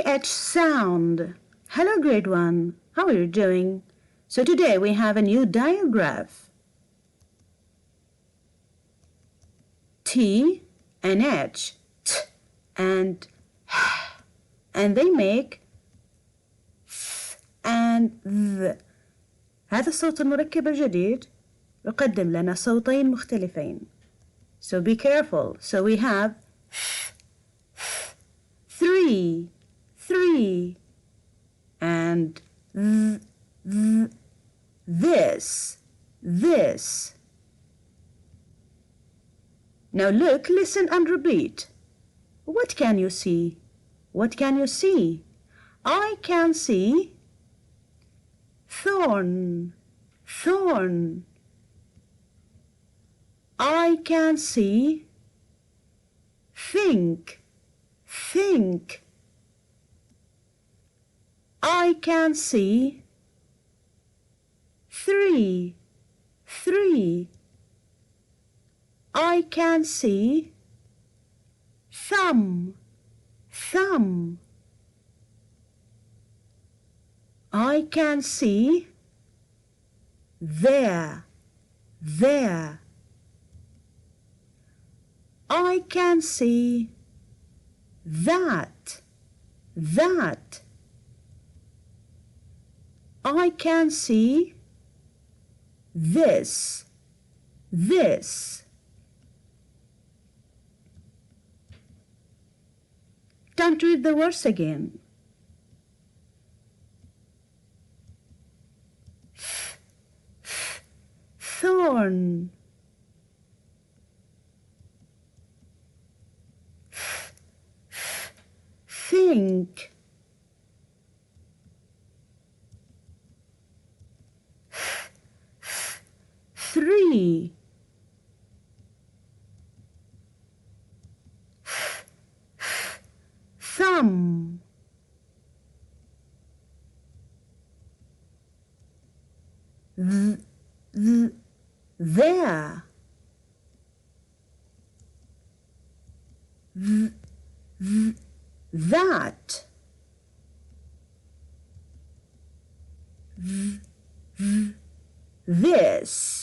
TH sound. Hello, grade 1. How are you doing? So today we have a new diagraph. T and H, T and H, and they make th and th. هذا الصوت المركب الجديد يقدم لنا صوتين مختلفين. So be careful. So we have three, and this. Now look, listen and repeat. What can you see? What can you see? I can see thorn. I can see think. I can see three. I can see thumb. I can see there. I can see that. I can see this. Don't read the words again. Thorn. Think. Three. Thumb. There. That. This.